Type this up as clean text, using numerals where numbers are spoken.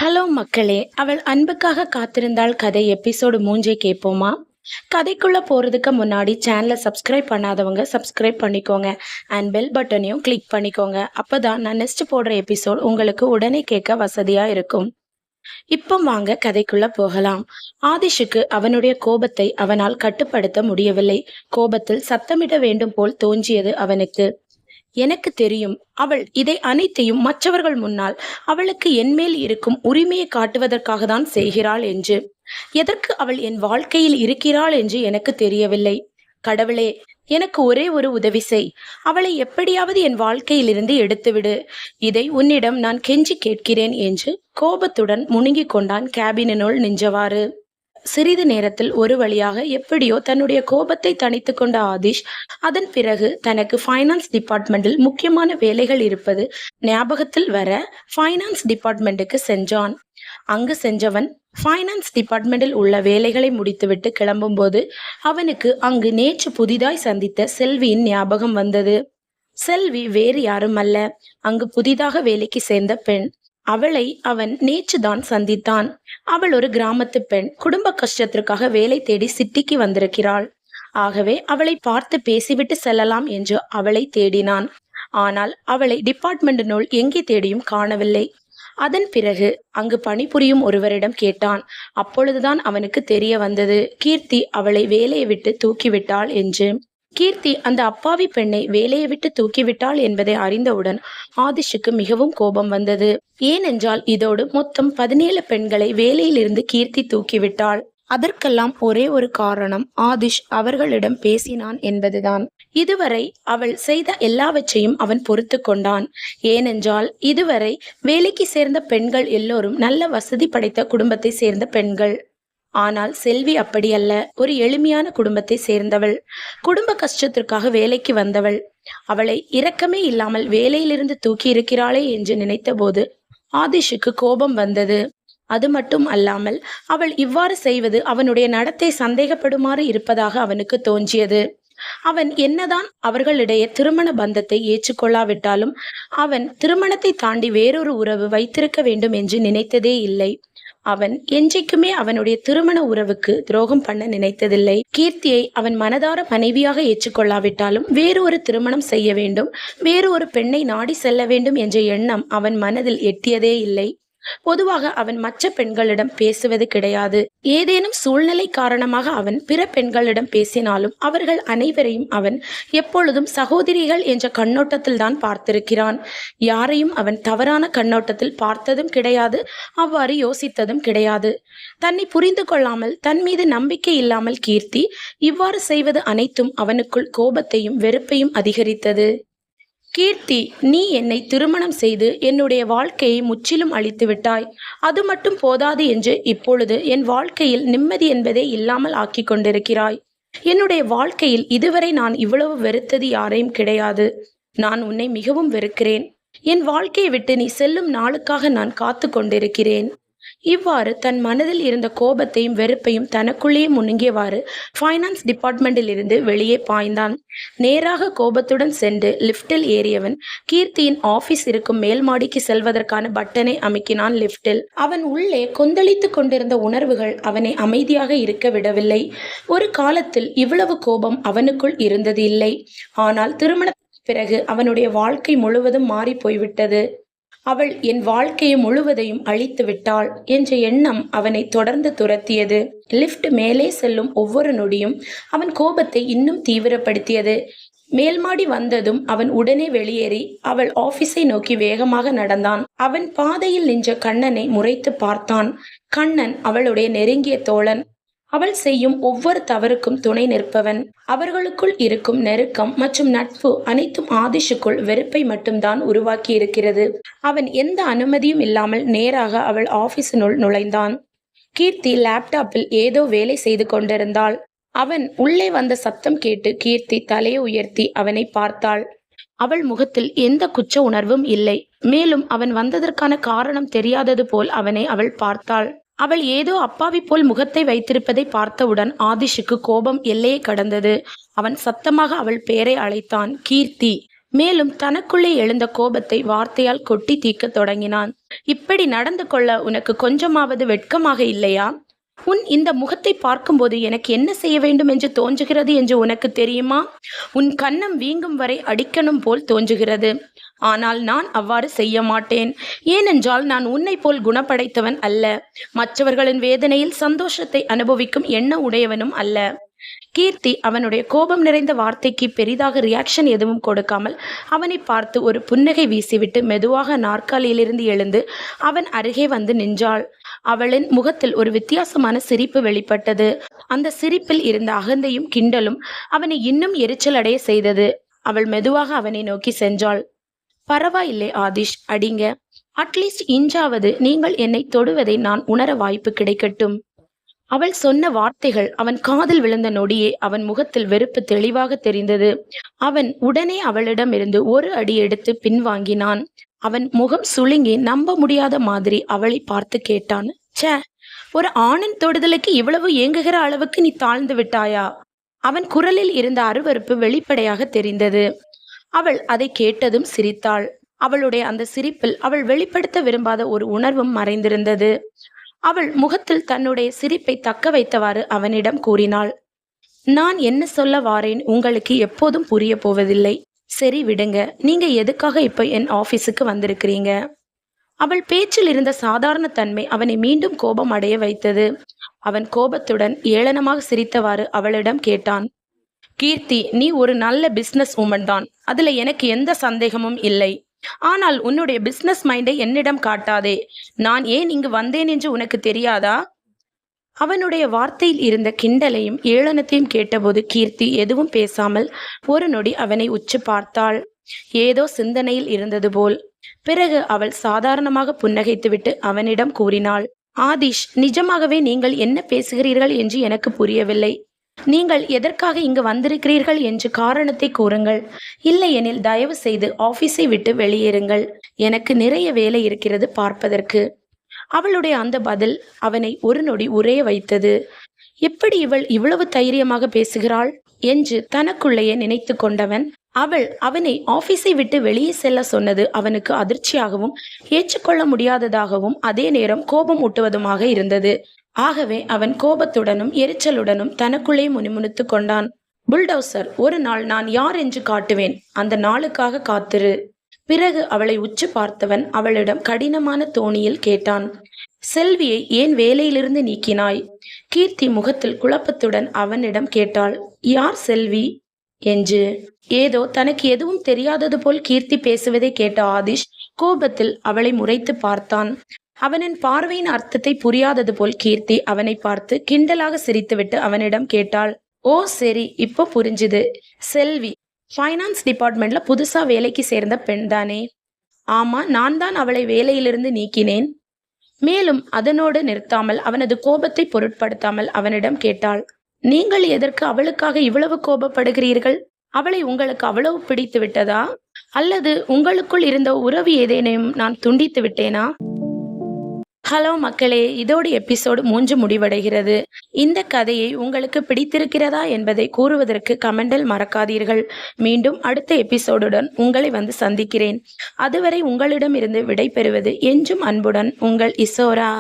Hello மக்களே, அவள் அன்புக்காக காத்திருந்தாள் கதை எபிசோடு 3 கேட்போமா? கதைக்குள்ள போறதுக்கு முன்னாடி சேனலை சப்ஸ்கிரைப் பண்ணாதவங்க சப்ஸ்கிரைப் பண்ணிக்கோங்க அண்ட் பெல் பட்டனையும் கிளிக் பண்ணிக்கோங்க. அப்பதான் நான் நெக்ஸ்ட் போடுற எபிசோட் உங்களுக்கு உடனே கேட்க வசதியா இருக்கும். இப்போ வாங்க கதைக்குள்ள போகலாம். ஆதிஷுக்கு அவனுடைய கோபத்தை அவனால் கட்டுப்படுத்த முடியவில்லை. கோபத்தில் சத்தமிட வேண்டும் போல் தோன்றியது அவனுக்கு. எனக்கு தெரியும், அவள் இதை அனைத்தையும் மற்றவர்கள் முன்னால் அவளுக்கு என்மேல் இருக்கும் உரிமையை காட்டுவதற்காக தான் செய்கிறாள் என்று. எதற்கு அவள் என் வாழ்க்கையில் இருக்கிறாள் என்று எனக்கு தெரியவில்லை. கடவுளே, எனக்கு ஒரே ஒரு உதவி செய். அவளை எப்படியாவது என் வாழ்க்கையிலிருந்து எடுத்துவிடு. இதை உன்னிடம் நான் கெஞ்சி கேட்கிறேன் என்று கோபத்துடன் முணுங்கிக் கொண்டான் கேபினுள் நின்றவாறு. சிறிது நேரத்தில் ஒரு வழியாக எப்படியோ தன்னுடைய கோபத்தை தணித்து கொண்ட ஆதிஷ் அதன் பிறகு தனக்கு ஃபைனான்ஸ் டிபார்ட்மெண்டில் முக்கியமான வேலைகள் இருப்பது ஞாபகத்தில் வர ஃபைனான்ஸ் டிபார்ட்மெண்ட்டுக்கு சென்றான். அங்கு சென்றவன் ஃபைனான்ஸ் டிபார்ட்மெண்டில் உள்ள வேலைகளை முடித்துவிட்டு கிளம்பும்போது அவனுக்கு அங்கு நேற்று புதிதாய் சந்தித்த செல்வியின் ஞாபகம் வந்தது. செல்வி வேறு யாரும் அல்ல, அங்கு புதிதாக வேலைக்கு சேர்ந்த பெண். அவளை அவன் நேற்றுதான் சந்தித்தான். அவள் ஒரு கிராமத்து பெண், குடும்ப கஷ்டத்திற்காக வேலை தேடி சிட்டிக்கு வந்திருக்கிறாள். ஆகவே அவளை பார்த்து பேசிவிட்டு செல்லலாம் என்று அவளை தேடினான். ஆனால் அவளை டிபார்ட்மெண்டினுள் எங்கே தேடியும் காணவில்லை. அதன் பிறகு அங்கு பணிபுரியும் ஒருவரிடம் கேட்டான். அப்பொழுதுதான் அவனுக்கு தெரிய வந்தது, கீர்த்தி அவளை வேலையை விட்டு தூக்கிவிட்டாள் என்று. கீர்த்தி அந்த அப்பாவி பெண்ணை வேலையை விட்டு தூக்கிவிட்டாள் என்பதை அறிந்தவுடன் ஆதிஷுக்கு மிகவும் கோபம் வந்தது. ஏனென்றால் இதோடு மொத்தம் 17 பெண்களை வேலையிலிருந்து கீர்த்தி தூக்கிவிட்டாள். அதற்கெல்லாம் ஒரே ஒரு காரணம், ஆதிஷ் அவர்களிடம் பேசினான் என்பதுதான். இதுவரை அவள் செய்த எல்லாவற்றையும் அவன் பொறுத்து கொண்டான். ஏனென்றால் இதுவரை வேலைக்கு சேர்ந்த பெண்கள் எல்லோரும் நல்ல வசதி படைத்த குடும்பத்தை சேர்ந்த பெண்கள். ஆனால் செல்வி அப்படியல்ல, ஒரு எளிமையான குடும்பத்தை சேர்ந்தவள். குடும்ப கஷ்டத்திற்காக வேலைக்கு வந்தவள். அவளை இரக்கமே இல்லாமல் வேலையிலிருந்து தூக்கி இருக்கிறாளே என்று நினைத்த போது ஆதிஷுக்கு கோபம் வந்தது. அது மட்டும் அல்லாமல் அவள் இவ்வாறு செய்வது அவனுடைய நடத்தை சந்தேகப்படுமாறு இருப்பதாக அவனுக்கு தோன்றியது. அவன் என்னதான் அவர்களிடையே திருமண பந்தத்தை ஏற்றுக்கொள்ளாவிட்டாலும் அவன் திருமணத்தை தாண்டி வேறொரு உறவு வைத்திருக்க வேண்டும் என்று நினைத்ததே இல்லை. அவன் என்றைக்குமே அவனுடைய திருமண உறவுக்கு துரோகம் பண்ண நினைத்ததில்லை. கீர்த்தியை அவன் மனதார மனைவியாக ஏற்றுக்கொள்ளாவிட்டாலும் வேறு ஒரு திருமணம் செய்ய வேண்டும், வேறு ஒரு பெண்ணை நாடி செல்ல வேண்டும் என்ற எண்ணம் அவன் மனதில் எட்டியதே இல்லை. பொதுவாக அவன் மற்ற பெண்களிடம் பேசுவது கிடையாது. ஏதேனும் சூழ்நிலை காரணமாக அவன் பிற பெண்களிடம் பேசினாலும் அவர்கள் அனைவரையும் அவன் எப்பொழுதும் சகோதரிகள் என்ற கண்ணோட்டத்தில் தான் பார்த்திருக்கிறான். யாரையும் அவன் தவறான கண்ணோட்டத்தில் பார்த்ததும் கிடையாது, அவ்வாறு யோசித்ததும் கிடையாது. தன்னை புரிந்து கொள்ளாமல், தன் மீது நம்பிக்கை இல்லாமல் கீர்த்தி இவ்வாறு செய்வது அனைத்தும் அவனுக்குள் கோபத்தையும் வெறுப்பையும் அதிகரித்தது. கீர்த்தி, நீ என்னை திருமணம் செய்து என்னுடைய வாழ்க்கையை முற்றிலும் அழித்து விட்டாய். அது மட்டும் போதாது என்று இப்பொழுது என் வாழ்க்கையில் நிம்மதி என்பதே இல்லாமல் ஆக்கி கொண்டிருக்கிறாய். என்னுடைய வாழ்க்கையில் இதுவரை நான் இவ்வளவு வெறுத்தது யாரையும் கிடையாது. நான் உன்னை மிகவும் வெறுக்கிறேன். என் வாழ்க்கையை விட்டு நீ செல்லும் நாளுக்காக நான் காத்து கொண்டிருக்கிறேன். இவ்வாறு தன் மனதில் இருந்த கோபத்தையும் வெறுப்பையும் தனக்குள்ளேயே முணுங்கியவாறு ஃபைனான்ஸ் டிபார்ட்மெண்டில் இருந்து வெளியே பாய்ந்தான். நேராக கோபத்துடன் சென்று லிப்டில் ஏறியவன் கீர்த்தியின் ஆபீஸ் இருக்கும் மேல் மாடிக்கு செல்வதற்கான பட்டனை அமுக்கினான். லிப்டில் அவன் உள்ளே கொந்தளித்து கொண்டிருந்த உணர்வுகள் அவனை அமைதியாக இருக்க விடவில்லை. ஒரு காலத்தில் இவ்வளவு கோபம் அவனுக்குள் இருந்தது இல்லை. ஆனால் திருமணத்திற்கு பிறகு அவனுடைய வாழ்க்கை முழுவதும் மாறி போய்விட்டது. அவள் என் வாழ்க்கையை முழுவதையும் அழித்து விட்டாள் என்ற எண்ணம் அவனை தொடர்ந்து துரத்தியது. லிப்ட் மேலே செல்லும் ஒவ்வொரு நொடியும் அவன் கோபத்தை இன்னும் தீவிரப்படுத்தியது. மேல்மாடி வந்ததும் அவன் உடனே வெளியேறி அவள் ஆபீஸை நோக்கி வேகமாக நடந்தான். அவன் பாதையில் நின்ற கண்ணனை முறைத்து பார்த்தான். கண்ணன் அவளுடைய நெருங்கிய தோழன். அவள் செய்யும் ஒவ்வொரு தவறுக்கும் துணை நிற்பவன். அவர்களுக்குள் இருக்கும் நெருக்கம் மற்றும் நட்பு அனைத்தும் ஆதிஷுக்குள் வெறுப்பை மட்டும்தான் உருவாக்கி இருக்கிறது. அவன் எந்த அனுமதியும் இல்லாமல் நேராக அவள் ஆபீஸினுள் நுழைந்தான். கீர்த்தி லேப்டாப்பில் ஏதோ வேலை செய்து கொண்டிருந்தாள். அவன் உள்ளே வந்த சத்தம் கேட்டு கீர்த்தி தலையை உயர்த்தி அவனை பார்த்தாள். அவள் முகத்தில் எந்த குற்ற உணர்வும் இல்லை. மேலும் அவன் வந்ததற்கான காரணம் தெரியாதது போல் அவனை அவள் பார்த்தாள். அவள் ஏதோ அப்பாவி போல் முகத்தை வைத்திருப்பதை பார்த்தவுடன் ஆதிஷுக்கு கோபம் எல்லையை கடந்தது. அவன் சத்தமாக அவள் பெயரை அழைத்தான். கீர்த்தி. மேலும் தனக்குள்ளே எழுந்த கோபத்தை வார்த்தையால் கொட்டி தீர்க்கத் தொடங்கினான். இப்படி நடந்து கொள்ள உனக்கு கொஞ்சமாவது வெட்கமாக இல்லையா? உன் இந்த முகத்தை பார்க்கும்போது எனக்கு என்ன செய்ய வேண்டும் என்று தோன்றுகிறது என்று உனக்கு தெரியுமா? உன் கன்னம் வீங்கும் வரை அடிக்கணும் போல் தோன்றுகிறது. ஆனால் நான் அவ்வாறு செய்ய மாட்டேன். ஏனென்றால் நான் உன்னை போல் குணப்படைத்தவன் அல்ல. மற்றவர்களின் வேதனையில் சந்தோஷத்தை அனுபவிக்கும் எண்ண உடையவனும் அல்ல. கீர்த்தி அவனுடைய கோபம் நிறைந்த வார்த்தைக்கு பெரிதாக ரியாக்ஷன் எதுவும் கொடுக்காமல் அவனை பார்த்து ஒரு புன்னகை வீசிவிட்டு மெதுவாக நாற்காலியிலிருந்து எழுந்து அவன் அருகே வந்து நின்றாள். அவளின் முகத்தில் ஒரு வித்தியாசமான சிரிப்பு வெளிப்பட்டது. அந்த சிரிப்பில் இருந்த அகந்தையும் கிண்டலும் அவனை இன்னும் எரிச்சல் அடைய செய்தது. அவள் மெதுவாக அவனை நோக்கி சென்றாள். பரவாயில்லை ஆதிஷ், அடிங்க. அட்லீஸ்ட் இன்றாவது நீங்கள் என்னை தொடுவதை நான் உணர வாய்ப்பு கிடைக்கட்டும். அவள் சொன்ன வார்த்தைகள் அவன் காதில் விழுந்த நொடியே அவன் முகத்தில் வெறுப்பு தெளிவாக தெரிந்தது. அவன் உடனே அவளிடமிருந்து ஒரு அடி எடுத்து பின்வாங்கினான். அவன் முகம் சுளுங்கி நம்ப முடியாத மாதிரி அவளை பார்த்து கேட்டான். ச்சே, ஒரு ஆணின் தொடுதலுக்கு இவ்வளவு ஏங்குகிற அளவுக்கு நீ தாழ்ந்து விட்டாயா? அவன் குரலில் இருந்த அருவருப்பு வெளிப்படையாக தெரிந்தது. அவள் அதை கேட்டதும் சிரித்தாள். அவளுடைய அந்த சிரிப்பில் அவள் வெளிப்படுத்த விரும்பாத ஒரு உணர்வும் மறைந்திருந்தது. அவள் முகத்தில் தன்னுடைய சிரிப்பை தக்க வைத்தவாறு அவனிடம் கூறினாள். நான் என்ன சொல்ல வாரேன் உங்களுக்கு எப்போதும் புரிய போவதில்லை. சரி விடுங்க, நீங்க எதுக்காக இப்ப என் ஆபீஸுக்கு வந்திருக்கிறீங்க? அவள் பேச்சில் இருந்த சாதாரண தன்மை அவனை மீண்டும் கோபம் அடைய வைத்தது. அவன் கோபத்துடன் ஏளனமாக சிரித்தவாறு அவளிடம் கேட்டான். கீர்த்தி, நீ ஒரு நல்ல பிசினஸ் உமன் தான், அதுல எனக்கு எந்த சந்தேகமும் இல்லை. ஆனால் உன்னுடைய பிசினஸ் மைண்டை என்னிடம் காட்டாதே. நான் ஏன் இங்கு வந்தேன் என்று உனக்கு தெரியாதா? அவனுடைய வார்த்தையில் இருந்த கிண்டலையும் ஏளனத்தையும் கேட்டபோது கீர்த்தி எதுவும் பேசாமல் ஒரு நொடி அவனை உற்று பார்த்தாள். ஏதோ சிந்தனையில் இருந்தது போல். பிறகு அவள் சாதாரணமாக புன்னகைத்துவிட்டு அவனிடம் கூறினாள். ஆதிஷ், நிஜமாகவே நீங்கள் என்ன பேசுகிறீர்கள் என்று எனக்கு புரியவில்லை. நீங்கள் எதற்காக இங்கு வந்திருக்கிறீர்கள் என்று காரணத்தை கூறுங்கள். இல்லையெனில் தயவு செய்து ஆபீஸை விட்டு வெளியேறுங்கள். எனக்கு நிறைய வேலை இருக்கிறது பார்ப்பதற்கு. அவளுடைய அந்த பதில் அவனை ஒரு நொடி உறைய வைத்தது. எப்படி இவள் இவ்வளவு தைரியமாக பேசுகிறாள் என்று தனக்குள்ளேயே நினைத்து கொண்டவன் அவனை ஆபீஸை விட்டு வெளியே செல்ல சொன்னது அவனுக்கு அதிர்ச்சியாகவும் ஏற்றுக்கொள்ள முடியாததாகவும் அதே நேரம் கோபம் ஊட்டுவதுமாக இருந்தது. ஆகவே அவன் கோபத்துடனும் எரிச்சலுடனும் தனக்குள்ளே முணுமுணுத்து கொண்டான். புல்டோசர், ஒரு நாள் நான் யார் என்று காட்டுவேன். அந்த நாளுக்காக காத்திரு. பிறகு அவளை உற்று பார்த்தவன் அவளிடம் கடினமான தோணியில் கேட்டான். செல்வியை ஏன் வேலையிலிருந்து நீக்கினாய்? கீர்த்தி முகத்தில் குழப்பத்துடன் அவனிடம் கேட்டாள். யார் செல்வி என்று. ஏதோ தனக்கு எதுவும் தெரியாதது போல் கீர்த்தி பேசுவதை கேட்ட ஆதிஷ் கோபத்தில் அவளை முறைத்து பார்த்தான். அவனின் பார்வையின் அர்த்தத்தை புரியாதது போல் கீர்த்தி அவனை பார்த்து கிண்டலாக சிரித்துவிட்டு அவனிடம் கேட்டாள். ஓ சரி, இப்போ புரிஞ்சுது. செல்வி ஃபைனான்ஸ் டிபார்ட்மெண்ட்ல புதுசா வேலைக்கு சேர்ந்த பெண் தானே? ஆமா, நான் தான் அவளை வேலையிலிருந்து நீக்கினேன். மேலும் அதனோடு நிறுத்தாமல் அவனது கோபத்தை பொருட்படுத்தாமல் அவனிடம் கேட்டாள். நீங்கள் எதற்கு அவளுக்காக இவ்வளவு கோபப்படுகிறீர்கள்? அவளை உங்களுக்கு அவ்வளவு பிடித்து விட்டதா? அல்லது உங்களுக்குள் இருந்த உறவு ஏதேனும் நான் துண்டித்து விட்டேனா? ஹலோ மக்களே, இதோடு எபிசோடு 3 முடிவடைகிறது. இந்த கதையை உங்களுக்கு பிடித்திருக்கிறதா என்பதை கூறுவதற்கு கமெண்டில் மறக்காதீர்கள். மீண்டும் அடுத்த எபிசோடுடன் உங்களை வந்து சந்திக்கிறேன். அதுவரை உங்களிடம் இருந்து விடை பெறுவது என்றும் அன்புடன் உங்கள் இசோரா.